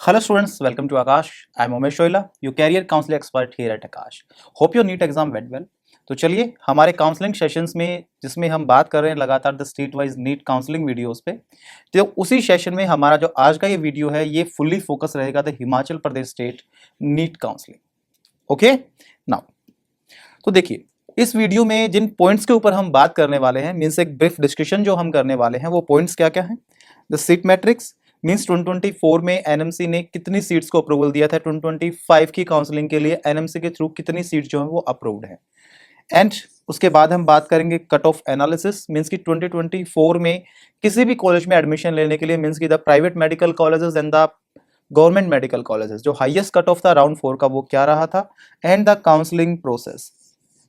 Hello students, welcome to Akash. I am Umesh Shoila, your career counseling expert here at Akash. Hope your NEET exam went well. तो चलिए हमारे counselling sessions में जिसमें हम बात कर रहे हैं लगातार the state wise NEET counselling videos पे, तो उसी सेशन में हमारा जो आज का ये वीडियो है ये फुल्ली फोकस रहेगा the Himachal Pradesh state NEET counselling. Okay now, तो देखिए इस वीडियो में जिन पॉइंट्स के ऊपर हम बात करने वाले हैं, मीन्स एक ब्रीफ डिस्कशन जो हम करने वाले हैं, वो पॉइंट्स क्या क्या हैं. द सीट मैट्रिक्स मीन्स 2024 में एनएमसी ने कितनी सीट्स को अप्रूवल दिया था, 2025 की काउंसलिंग के लिए एनएमसी के थ्रू कितनी सीट्स जो है वो अप्रूव्ड है. एंड उसके बाद हम बात करेंगे कट ऑफ एनालिसिस, मीन्स कि 2024 में किसी भी कॉलेज में एडमिशन लेने के लिए मीन्स कि the private medical colleges and the government medical colleges जो हाईएस्ट कट ऑफ था राउंड 4 का वो क्या रहा था. And the counselling process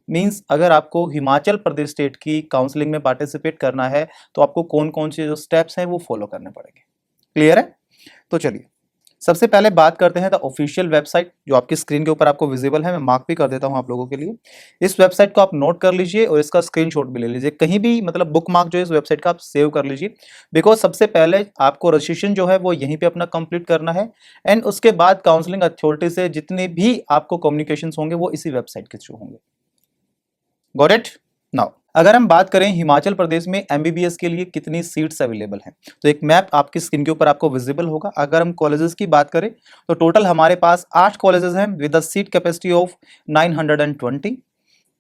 means अगर आपको हिमाचल प्रदेश स्टेट की काउंसलिंग में पार्टिसिपेट करना है तो आपको कौन कौन से जो स्टेप्स हैं वो फॉलो करने पड़ेंगे. क्लियर है? तो चलिए सबसे पहले बात करते हैं द ऑफिशियल वेबसाइट जो आपकी स्क्रीन के ऊपर आपको विजिबल है. मैं मार्क भी कर देता हूं आप लोगों के लिए. इस वेबसाइट को आप नोट कर लीजिए और इसका स्क्रीनशॉट भी ले लीजिए. कहीं भी मतलब बुक मार्क जो है इस वेबसाइट का आप सेव कर लीजिए, बिकॉज सबसे पहले आपको रजिस्ट्रेशन जो है वो यहीं पे अपना कंप्लीट करना है. एंड उसके बाद काउंसलिंग अथॉरिटी से जितने भी आपको कम्युनिकेशन होंगे वो इसी वेबसाइट के थ्रू होंगे. Got it? नाउ अगर हम बात करें हिमाचल प्रदेश में एमबीबीएस के लिए कितनी सीट्स अवेलेबल हैं, तो एक मैप आपकी स्क्रीन के ऊपर आपको विजिबल होगा. अगर हम कॉलेजेस की बात करें तो टोटल हमारे पास 8 कॉलेजेस हैं with a seat capacity of 920.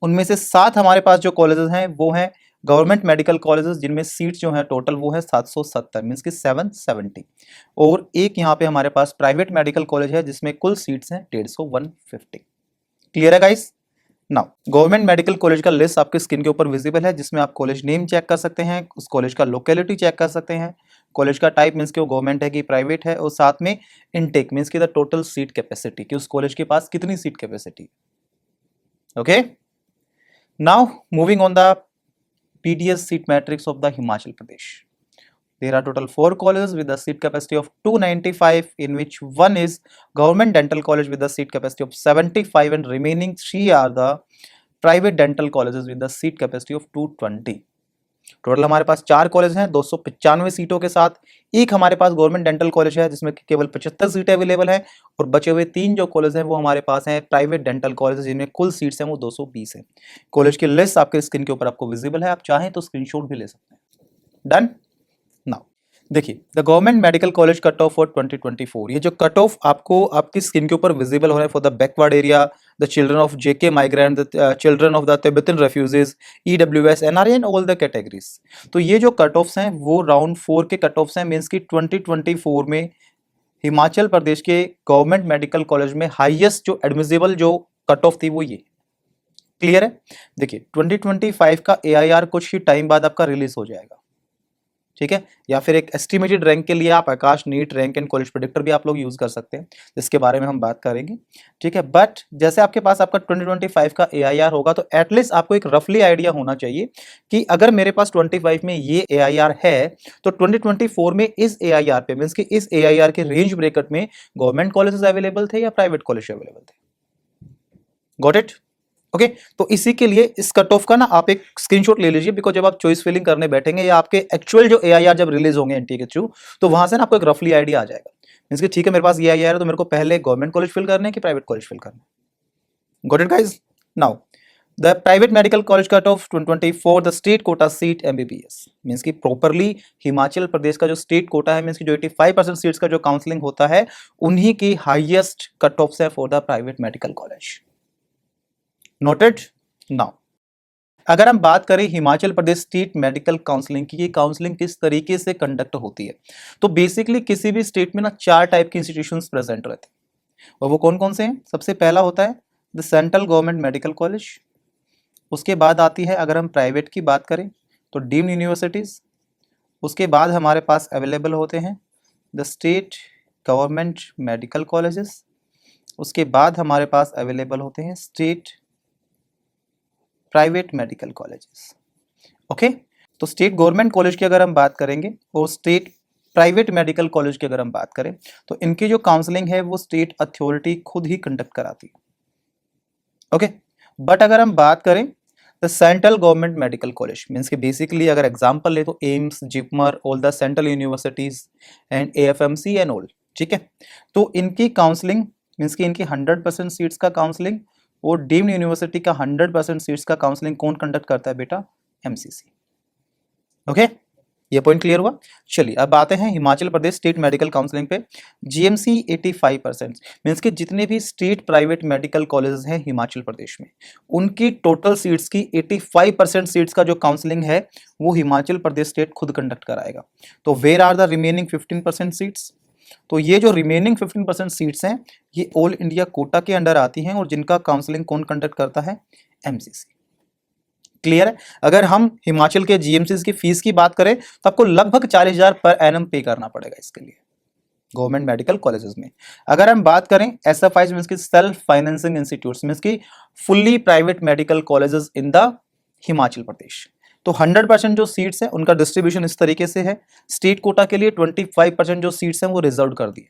उनमें से 7 हमारे पास जो कॉलेजेस हैं वो हैं गवर्नमेंट मेडिकल कॉलेजेस जिनमें सीट्स जो हैं टोटल वो है 770 मीन्स की 770. और एक यहाँ पे हमारे पास प्राइवेट मेडिकल कॉलेज है जिसमें कुल सीट्स हैं 150. क्लियर है guys? Now government medical college का लिस्ट आपके स्क्रीन के ऊपर विजिबल है जिसमें आप कॉलेज नेम चेक कर सकते हैं, उस कॉलेज का लोकेलिटी चेक कर सकते हैं, कॉलेज का टाइप मीन्स कि वो गवर्नमेंट है कि प्राइवेट है, और साथ में इनटेक मीन्स कि द टोटल सीट कैपेसिटी कि उस कॉलेज के पास कितनी seat capacity. Okay now moving on the PDS seat matrix of the Himachal Pradesh. There are total 4 colleges with a seat capacity of 295, in which one is Government Dental College with a seat capacity of 75, and remaining 3 are the private dental colleges with a seat capacity of 220. Total हमारे पास 4 college हैं 295 सीटों के साथ. एक हमारे पास government dental college है जिसमें केवल 75 सीटें अवेलेबल हैं, और बचे हुए 3 जो कॉलेज हैं वो हमारे पास हैं प्राइवेट डेंटल कॉलेज जिनमें कुल सीट्स हैं वो 220 हैं. कॉलेज की लिस्ट आपके स्क्रीन के ऊपर आपको विजिबल है, आप चाहें तो स्क्रीनशॉट भी ले सकते हैं. डन. नाउ देखिए the government medical college cut off for 2024, ये जो कट ऑफ आपको आपकी स्क्रीन के ऊपर विजिबल हो रहा है for the backward area, the children of JK migrant, the children of the Tibetan refugees, EWS, NRE and all the categories. तो ये जो कट ऑफ्स हैं वो राउंड 4 के कट ऑफ्स हैं, मीन्स की 2024 में हिमाचल प्रदेश के गवर्नमेंट मेडिकल कॉलेज में हाईएस्ट जो एडमिसिबल जो कट ऑफ थी वो ये. क्लियर है? देखिए 2025 का एआईआर कुछ ही टाइम बाद आपका रिलीज हो जाएगा, ठीक है, या फिर एक एस्टिमेटेड रैंक के लिए आप Aakash NEET rank and college predictor भी आप लोग यूज कर सकते हैं, जिसके बारे में हम बात करेंगे. ठीक है, बट जैसे आपके पास आपका 2025 का एआईआर होगा तो एटलीस्ट आपको एक रफली आइडिया होना चाहिए कि अगर मेरे पास 25 में ये एआईआर है तो 2024 में इस एआईआर पे मींस कि इस एआईआर के रेंज ब्रेकेट में गवर्नमेंट कॉलेजेस अवेलेबल थे या प्राइवेट कॉलेज अवेलेबल थे. Got it? ओके तो इसी के लिए इस कट ऑफ का ना आप एक स्क्रीनशॉट ले लीजिए, बिकॉज जब आप चॉइस फिलिंग करने बैठेंगे या आपके एक्चुअल जो एआईआर जब रिलीज होंगे एनटीए के थ्रू, तो वहां से ना आपको एक रफली आइडिया आ जाएगा. मींस कि ठीक है मेरे पास ये एआईआर है तो मेरे को पहले गवर्नमेंट कॉलेज फिल करने हैं कि प्राइवेट कॉलेज फिल करना है. Got it guys? Now the private medical college cut off 2024 the state quota seat MBBS, means कि प्रॉपरली हिमाचल प्रदेश का जो स्टेट कोटा है मींस कि जो 85% सीट्स का जो काउंसलिंग होता है उन्हीं की हाईएस्ट कट ऑफ है for the private medical college. Noted? Now अगर हम बात करें Himachal Pradesh state medical counselling की, ये काउंसलिंग किस तरीके से कंडक्ट होती है, तो बेसिकली किसी भी स्टेट में ना 4 टाइप की इंस्टीट्यूशंस प्रेजेंट रहते हैं, और वो कौन कौन से हैं. सबसे पहला होता है the central government medical college. उसके बाद आती है अगर हम प्राइवेट की बात करें तो डीम्ड यूनिवर्सिटीज. उसके बाद हमारे पास अवेलेबल होते हैं the state government medical colleges. उसके बाद हमारे पास अवेलेबल होते हैं state private medical colleges. Okay तो स्टेट गवर्नमेंट कॉलेज की अगर हम बात करेंगे और स्टेट प्राइवेट मेडिकल कॉलेज की अगर हम बात करें तो इनकी जो काउंसलिंग है वो स्टेट अथॉरिटी खुद ही कंडक्ट कराती है. ओके बट अगर हम बात करें the central government medical college means कि बेसिकली अगर एग्जांपल ले तो AIIMS, JIPMER, all the central universities and AFMC and all, ठीक है। तो इनकी काउंसलिंग मीन्स कि इनकी 100% सीट्स का काउंसलिंग और डीम्ड यूनिवर्सिटी का 100% सीट्स का काउंसलिंग कौन कंडक्ट करता है बेटा? एमसीसी। ओके, ये पॉइंट क्लियर हुआ। चलिए अब आते हैं Himachal Pradesh state medical counselling पे। जीएमसी 85% मीन्स कि जितने भी स्टेट प्राइवेट मेडिकल कॉलेजेस हैं हिमाचल प्रदेश में, उनकी टोटल सीट्स की 85% सीट्स का जो काउंसलिंग है वो हिमाचल प्रदेश स्टेट खुद कंडक्ट कराएगा। तो where are the remaining 15% seats? तो ये जो रिमेनिंग 15% सीट्स हैं ये ऑल इंडिया कोटा के अंडर आती हैं और जिनका काउंसलिंग कौन कंडक्ट करता है? एमसीसी। क्लियर है। अगर हम हिमाचल के जीएमसीज की फीस की बात करें तो आपको लगभग 40,000 पर एनम पे करना पड़ेगा इसके लिए गवर्नमेंट मेडिकल कॉलेजेस में। अगर हम बात करें एसएफआई मींस की सेल्फ फाइनेंसिंग इंस्टीट्यूट्स मींस की fully private medical colleges in the Himachal Pradesh, तो 100% जो सीट्स हैं उनका डिस्ट्रीब्यूशन इस तरीके से है। स्टेट कोटा के लिए 25% जो सीट्स हैं वो रिजर्व कर दिए।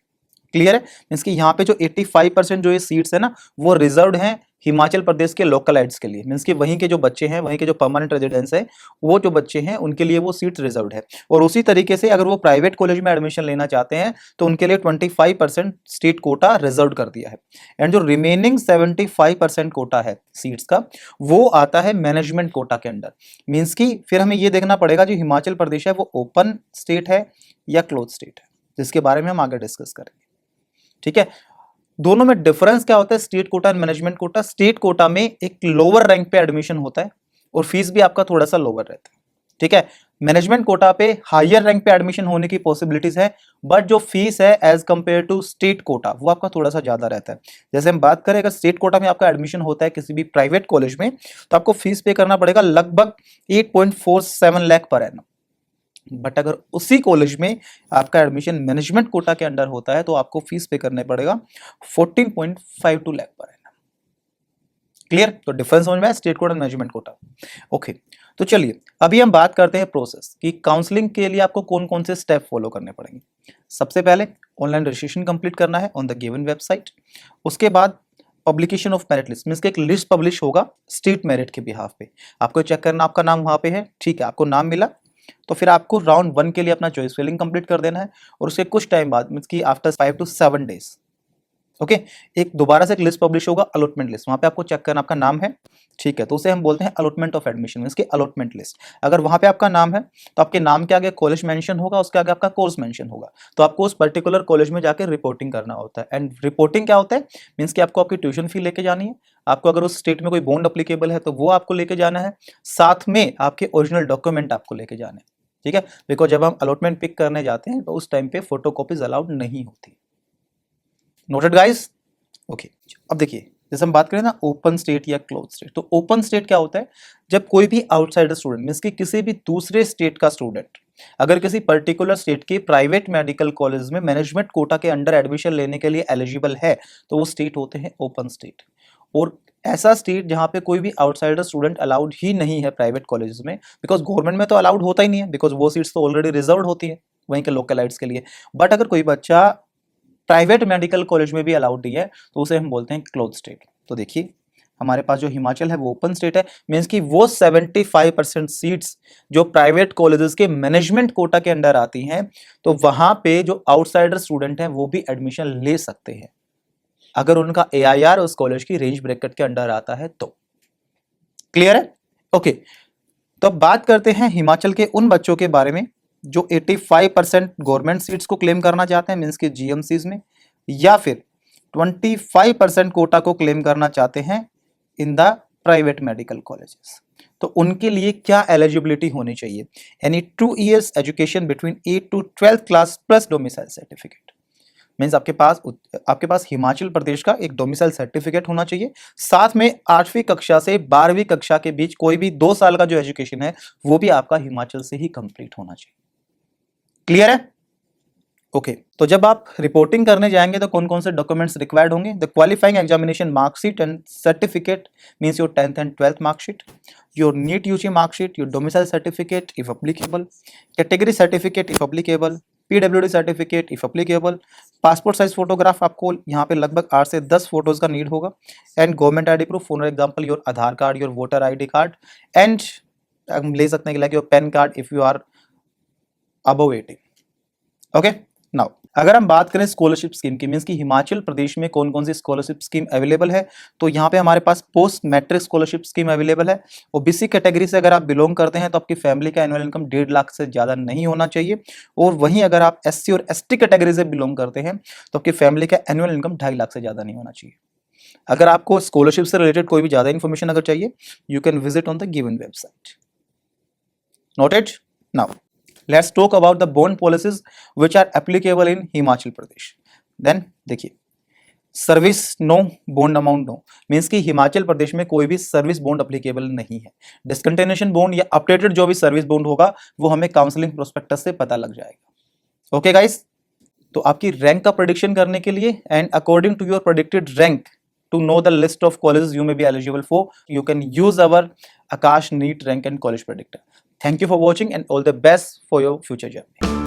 क्लियर है। मींस कि यहाँ पे जो 85% जो ये सीट्स है ना वो रिजर्व्ड हैं हिमाचल प्रदेश के लोकलाइट्स के लिए। मींस कि वहीं के जो बच्चे हैं, वहीं के जो परमानेंट रेजिडेंट्स हैं, वो जो बच्चे हैं उनके लिए वो सीट्स रिजर्व्ड है। और उसी तरीके से अगर वो प्राइवेट कॉलेज में एडमिशन लेना चाहते हैं तो उनके लिए 25% स्टेट कोटा रिजर्व कर दिया है। एंड जो रिमेनिंग 75% कोटा है सीट्स का वो आता है मैनेजमेंट कोटा के अंडर। मीन्स कि फिर हमें ये देखना पड़ेगा जो हिमाचल प्रदेश है वो ओपन स्टेट है या क्लोज स्टेट है, जिसके बारे में हम आगे डिस्कस करेंगे। ठीक है। दोनों में डिफरेंस क्या होता है state quota and management quota? State quota में एक लोअर रैंक पे एडमिशन होता है और फीस भी आपका थोड़ा सा लोअर रहता है। ठीक है। मैनेजमेंट कोटा पे हायर रैंक पे एडमिशन होने की पॉसिबिलिटीज है, बट जो फीस है as compare to state quota वो आपका थोड़ा सा ज्यादा रहता है। जैसे हम बात करें अगर स्टेट कोटा में आपका एडमिशन होता है किसी भी प्राइवेट कॉलेज में तो आपको फीस पे करना पड़ेगा लगभग 8.47 लाख पर एनम। बट अगर उसी कॉलेज में आपका एडमिशन मैनेजमेंट कोटा के अंडर होता है तो आपको फीस पे करने पड़ेगा 14.52 लाख पर एनम। क्लियर? तो डिफरेंस समझ में आया स्टेट कोटा और मैनेजमेंट कोटा। ओके, तो चलिए अभी हम बात करते हैं प्रोसेस कि काउंसलिंग के लिए आपको कौन कौन से स्टेप फॉलो करने पड़ेंगे। सबसे पहले ऑनलाइन रजिस्ट्रेशन कंप्लीट करना है ऑन द गिवन वेबसाइट। उसके बाद publication of merit list means कि एक लिस्ट पब्लिश होगा स्टेट मेरिट के बिहाफ पे। आपको चेक करना आपका नाम वहां पे है, ठीक है, आपको नाम मिला तो फिर आपको राउंड 1 के लिए अपना चॉइस फिलिंग कंप्लीट कर देना है और उसके कुछ टाइम बाद मींस कि आफ्टर 5 to 7 डेज ओके एक दोबारा से एक लिस्ट पब्लिश होगा अलॉटमेंट लिस्ट। वहां पे आपको चेक करना आपका नाम है, ठीक है, तो उसे हम बोलते हैं अलॉटमेंट ऑफ एडमिशन मींस कि अलॉटमेंट लिस्ट। अगर वहां पे आपका नाम है तो आपके नाम के आगे कॉलेज मेंशन होगा, उसके आगे आपका कोर्स मेंशन होगा, तो आपको उस पर्टिकुलर कॉलेज में जाकर रिपोर्टिंग करना होता है। एंड रिपोर्टिंग क्या होता है? मींस कि आपको आपकी ट्यूशन फी लेके जानी है, आपको अगर उस स्टेट में कोई बॉन्ड अप्लीकेबल है तो वो आपको लेके जाना है, साथ में आपके ओरिजिनल डॉक्यूमेंट आपको लेके जाने हैं। ठीक है, बिकॉज जब हम अलॉटमेंट पिक करने जाते हैं तो उस टाइम पे फोटोकॉपीज अलाउड नहीं होती। Noted guys? ओके, अब देखिए जैसे हम बात करें ना ओपन स्टेट या क्लोज स्टेट, तो ओपन स्टेट क्या होता है? जब कोई भी आउटसाइडर स्टूडेंट मींस कि किसी भी दूसरे स्टेट का स्टूडेंट अगर किसी पर्टिकुलर स्टेट के प्राइवेट मेडिकल कॉलेज में मैनेजमेंट कोटा के अंडर एडमिशन लेने के लिए एलिजिबल है तो वो स्टेट होते हैं ओपन स्टेट। और ऐसा स्टेट जहां पे कोई भी आउटसाइडर स्टूडेंट अलाउड ही नहीं है प्राइवेट कॉलेजेस में, बिकॉज गवर्नमेंट में तो अलाउड होता ही नहीं है, बिकॉज वो सीट्स तो ऑलरेडी रिजर्व होती है वहीं के लोकलाइट्स के लिए। बट अगर कोई बच्चा प्राइवेट मेडिकल कॉलेज में भी अलाउड नहीं है तो उसे हम बोलते हैं क्लोज स्टेट। तो देखिए हमारे पास जो हिमाचल है वो ओपन स्टेट है, मींस कि वो 75% सीट्स जो प्राइवेट कॉलेजेस के मैनेजमेंट कोटा के अंडर आती हैं तो वहां पे जो आउटसाइडर स्टूडेंट हैं वो भी एडमिशन ले सकते हैं अगर उनका AIR उस कॉलेज की रेंज ब्रैकेट के अंडर आता है तो। क्लियर है? ओके, तो अब बात करते हैं हिमाचल के उन बच्चों के बारे में जो 85% गवर्नमेंट सीट्स को क्लेम करना चाहते हैं मींस के जीएमसीज में, या फिर 25% कोटा को क्लेम करना चाहते हैं in the private medical colleges. तो उनके लिए क्या एलिजिबिलिटी होनी चाहिए? यानी 2 years education between 8th to 12th class plus domicile certificate. Means आपके पास हिमाचल प्रदेश का एक डोमिसाइल सर्टिफिकेट होना चाहिए, साथ में 8वीं कक्षा से 12वीं कक्षा के बीच कोई भी 2 साल का जो एजुकेशन है वो भी आपका हिमाचल से ही कंप्लीट होना चाहिए। क्लियर है? ओके, तो जब आप रिपोर्टिंग करने जाएंगे तो कौन कौन से डॉक्यूमेंट्स रिक्वायर्ड होंगे? The qualifying examination marksheet and certificate means your 10th and 12th marksheet, your NEET UG marksheet, your domicile certificate if applicable, category certificate if applicable, PWD certificate if applicable, passport size photograph आपको यहाँ पे लगभग 8 से 10 photos का need होगा, and government ID proof, for example your Aadhaar card, your voter ID card, and हम ले सकते हैं like your PAN card if you are above 18। Okay, now अगर हम बात करें स्कॉलरशिप स्कीम की, मीन्स कि हिमाचल प्रदेश में कौन कौन सी स्कॉलरशिप स्कीम अवेलेबल है, तो यहाँ पे हमारे पास post matric scholarship scheme available है। ओबीसी कैटेगरी से अगर आप बिलोंग करते हैं तो आपकी फैमिली का एनुअल इनकम 1.5 लाख से ज़्यादा नहीं होना चाहिए, और वहीं अगर आप एससी और एसटी कैटेगरी से बिलोंग करते हैं तो आपकी फैमिली का एनुअल इनकम 2.5 लाख से ज़्यादा नहीं होना चाहिए। अगर आपको स्कॉलरशिप से रिलेटेड कोई भी ज़्यादा इन्फॉर्मेशन अगर चाहिए, you can visit on the given website. Noted? Now, let's talk about the bond policies which are applicable in Himachal Pradesh. Then देखिए, service no, bond amount no, means कि हिमाचल प्रदेश में कोई भी सर्विस बॉन्ड अप्लीकेबल नहीं है। डिस्कंटिन्यूएशन बॉन्ड या अपडेटेड जो भी सर्विस बॉन्ड होगा वो हमें काउंसलिंग प्रोस्पेक्टस से पता लग जाएगा। ओके गाइस, तो आपकी रैंक का प्रेडिक्शन करने के लिए and according to your predicted rank, to know the list of colleges you may be eligible for, you can use our Akash NEET Rank and College Predictor. Thank you for watching and all the best for your future journey.